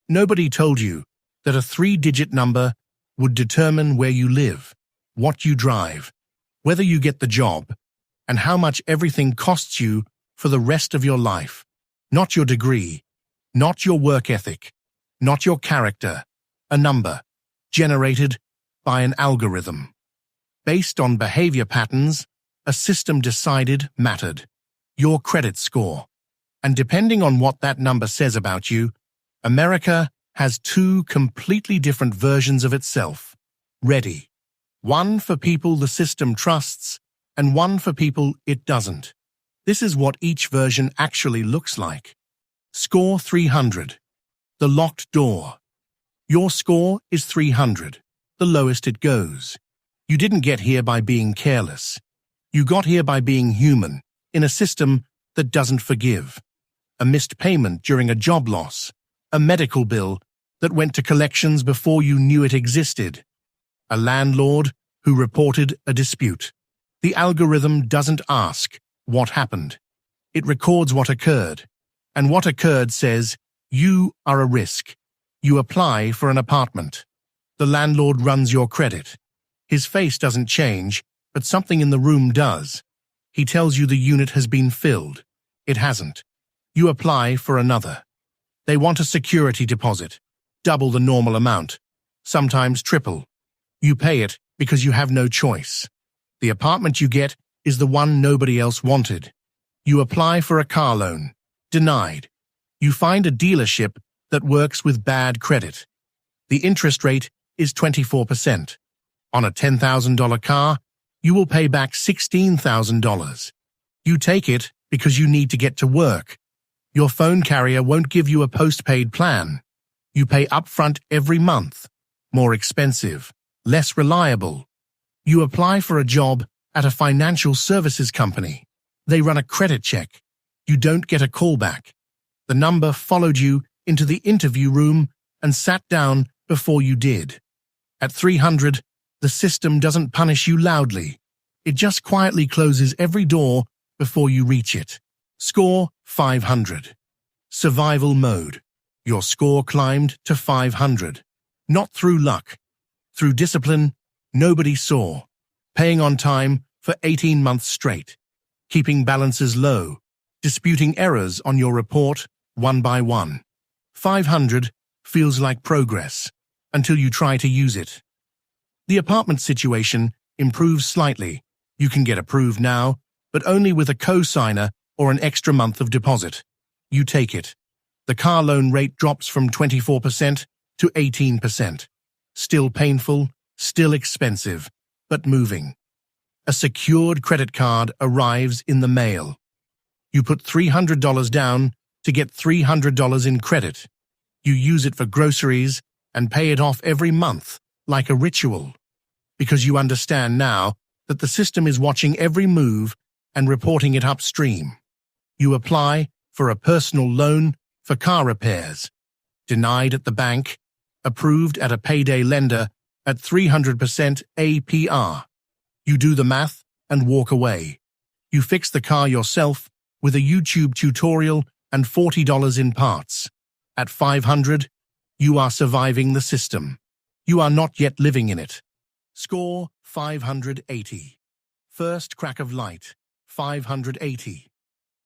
Nobody told you that a 3-digit number would determine where you live, what you drive, whether you get the job, and how much everything costs you for the rest of your life. Not your degree, not your work ethic, not your character. A number generated by an algorithm. Based on behavior patterns, a system decided mattered. Your credit score. And depending on what that number says about you, America has 2 completely different versions of itself. Ready. One for people the system trusts, and one for people it doesn't. This is what each version actually looks like. Score 300. The locked door. Your score is 300, the lowest it goes. You didn't get here by being careless. You got here by being human, in a system that doesn't forgive. A missed payment during a job loss. A medical bill that went to collections before you knew it existed. A landlord who reported a dispute. The algorithm doesn't ask what happened. It records what occurred. And what occurred says, you are a risk. You apply for an apartment. The landlord runs your credit. His face doesn't change, but something in the room does. He tells you the unit has been filled. It hasn't. You apply for another. They want a security deposit, double the normal amount, sometimes triple. You pay it because you have no choice. The apartment you get is the one nobody else wanted. You apply for a car loan. Denied. You find a dealership that works with bad credit. The interest rate is 24%. On a $10,000 car, you will pay back $16,000. You take it because you need to get to work. Your phone carrier won't give you a postpaid plan. You pay upfront every month. More expensive, less reliable. You apply for a job at a financial services company. They run a credit check. You don't get a callback. The number followed you into the interview room and sat down before you did. At 300, the system doesn't punish you loudly. It just quietly closes every door before you reach it. Score 500. Survival mode. Your score climbed to 500. Not through luck. Through discipline nobody saw. Paying on time for 18 months straight. Keeping balances low. Disputing errors on your report one by one. 500 feels like progress until you try to use it. The apartment situation improves slightly. You can get approved now, but only with a co-signer or an extra month of deposit. You take it. The car loan rate drops from 24% to 18%. Still painful, still expensive, but moving. A secured credit card arrives in the mail. You put $300 down to get $300 in credit. You use it for groceries and pay it off every month, like a ritual. Because you understand now that the system is watching every move and reporting it upstream. You apply for a personal loan for car repairs. Denied at the bank. Approved at a payday lender at 300% APR. You do the math and walk away. You fix the car yourself with a YouTube tutorial and $40 in parts. At 500, you are surviving the system. You are not yet living in it. Score 580. First crack of light, 580.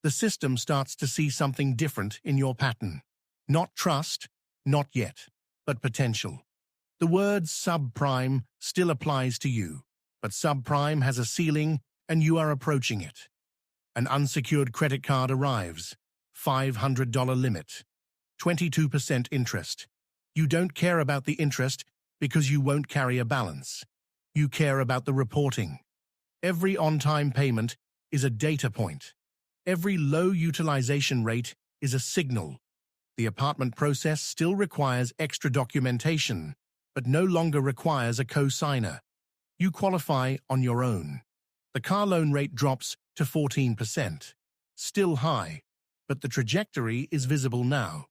The system starts to see something different in your pattern. Not trust, not yet, but potential. The word subprime still applies to you, but subprime has a ceiling and you are approaching it. An unsecured credit card arrives. $500 limit. 22% interest. You don't care about the interest because you won't carry a balance. You care about the reporting. Every on-time payment is a data point. Every low utilization rate is a signal. The apartment process still requires extra documentation, but no longer requires a co-signer. You qualify on your own. The car loan rate drops to 14%. Still high, but the trajectory is visible now.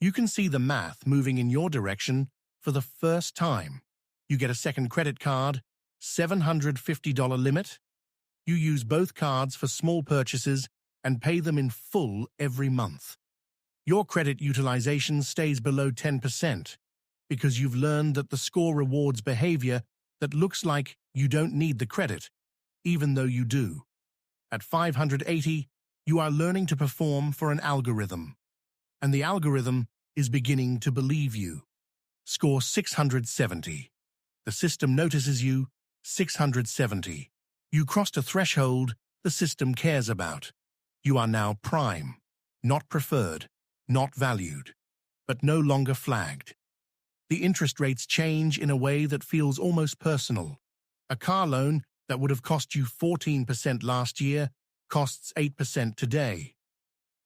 You can see the math moving in your direction for the first time. You get a second credit card, $750 limit. You use both cards for small purchases and pay them in full every month. Your credit utilization stays below 10% because you've learned that the score rewards behavior that looks like you don't need the credit, even though you do. At 580, you are learning to perform for an algorithm, and the algorithm is beginning to believe you. Score 670. The system notices you. 670. You crossed a threshold the system cares about. You are now prime, not preferred, not valued, but no longer flagged. The interest rates change in a way that feels almost personal. A car loan that would have cost you 14% last year costs 8% today.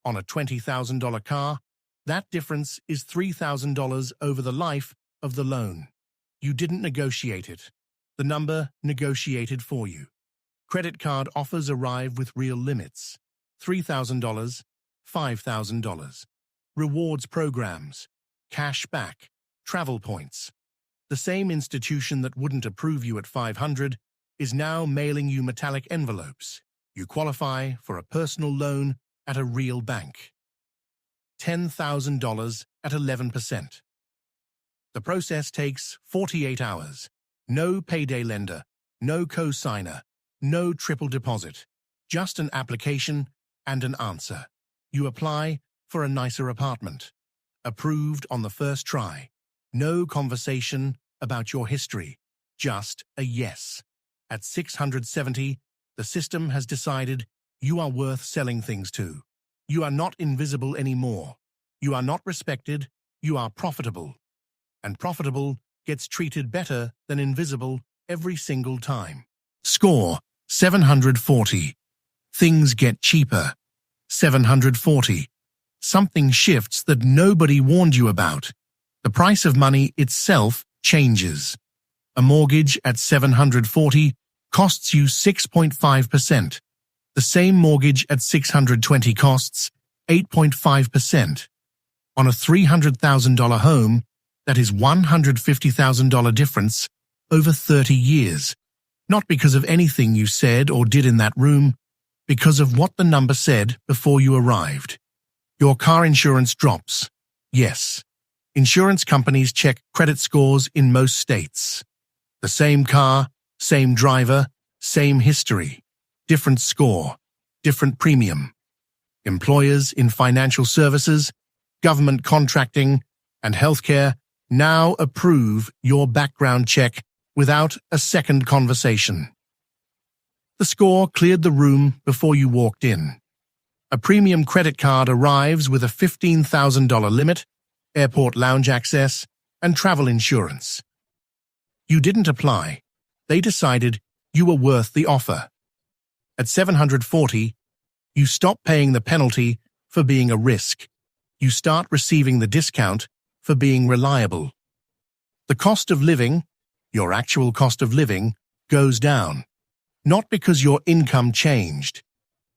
On a $20,000 car, that difference is $3,000 over the life of the loan. You didn't negotiate it. The number negotiated for you. Credit card offers arrive with real limits. $3,000, $5,000. Rewards programs, cash back, travel points. The same institution that wouldn't approve you at 500 is now mailing you metallic envelopes. You qualify for a personal loan at a real bank. $10,000 at 11%. The process takes 48 hours. No payday lender, no co-signer, no triple deposit. Just an application and an answer. You apply for a nicer apartment. Approved on the first try. No conversation about your history. Just a yes. At 670, the system has decided you are worth selling things to. You are not invisible anymore. You are not respected. You are profitable. And profitable gets treated better than invisible every single time. Score 740. Things get cheaper. 740. Something shifts that nobody warned you about. The price of money itself changes. A mortgage at 740 costs you 6.5%. The same mortgage at 620 costs 8.5%. On a $300,000 home, that is $150,000 difference over 30 years. Not because of anything you said or did in that room, because of what the number said before you arrived. Your car insurance drops. Yes. Insurance companies check credit scores in most states. The same car, same driver, same history. Different score, different premium. Employers in financial services, government contracting, and healthcare now approve your background check without a second conversation. The score cleared the room before you walked in. A premium credit card arrives with a $15,000 limit, airport lounge access, and travel insurance. You didn't apply. They decided you were worth the offer. At 740, you stop paying the penalty for being a risk. You start receiving the discount for being reliable. The cost of living, your actual cost of living, goes down. Not because your income changed,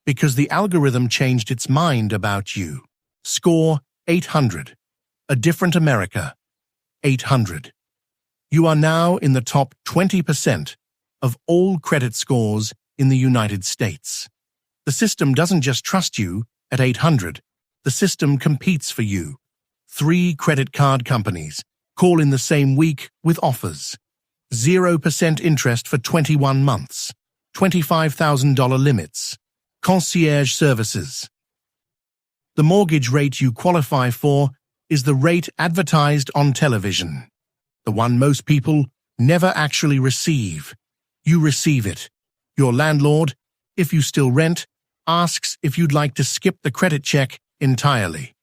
because the algorithm changed its mind about you. Score 800. A different America. 800. You are now in the top 20% of all credit scores in the United States. The system doesn't just trust you at 800. The system competes for you. 3 credit card companies call in the same week with offers. 0% interest for 21 months. $25,000 limits. Concierge services. The mortgage rate you qualify for is the rate advertised on television. The one most people never actually receive. You receive it. Your landlord, if you still rent, asks if you'd like to skip the credit check entirely.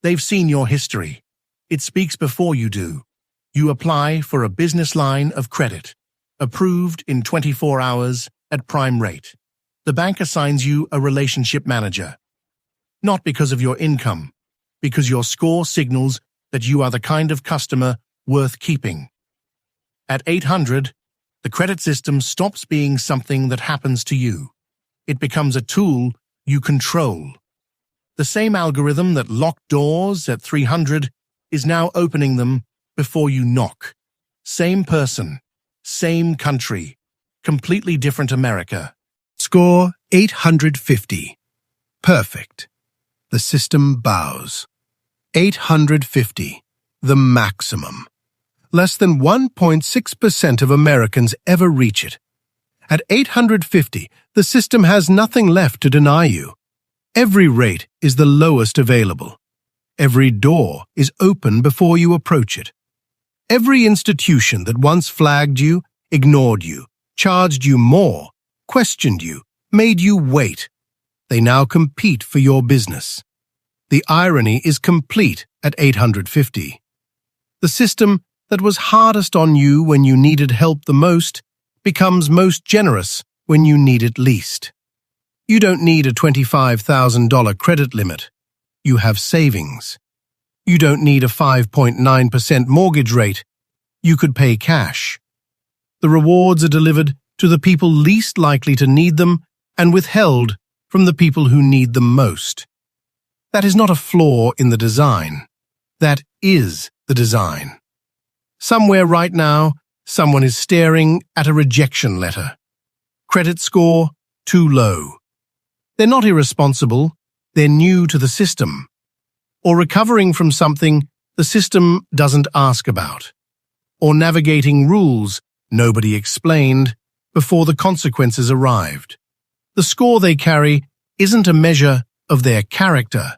They've seen your history. It speaks before you do. You apply for a business line of credit. Approved in 24 hours at prime rate. The bank assigns you a relationship manager. Not because of your income, because your score signals that you are the kind of customer worth keeping. At 800, the credit system stops being something that happens to you. It becomes a tool you control. The same algorithm that locked doors at 300 is now opening them before you knock. Same person, same country, completely different America. Score 850. Perfect. The system bows. 850, the maximum. Less than 1.6% of Americans ever reach it. At 850, the system has nothing left to deny you. Every rate is the lowest available. Every door is open before you approach it. Every institution that once flagged you, ignored you, charged you more, questioned you, made you wait. They now compete for your business. The irony is complete at 850. The system that was hardest on you when you needed help the most becomes most generous when you need it least. You don't need a $25,000 credit limit. You have savings. You don't need a 5.9% mortgage rate. You could pay cash. The rewards are delivered to the people least likely to need them and withheld from the people who need them most. That is not a flaw in the design. That is the design. Somewhere right now, someone is staring at a rejection letter. Credit score too low. They're not irresponsible, they're new to the system. Or recovering from something the system doesn't ask about. Or navigating rules nobody explained before the consequences arrived. The score they carry isn't a measure of their character.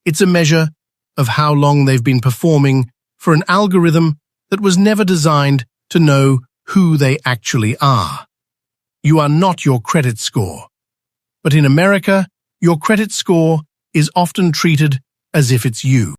It's a measure of how long they've been performing for an algorithm that was never designed to know who they actually are. You are not your credit score. But in America, your credit score is often treated as if it's you.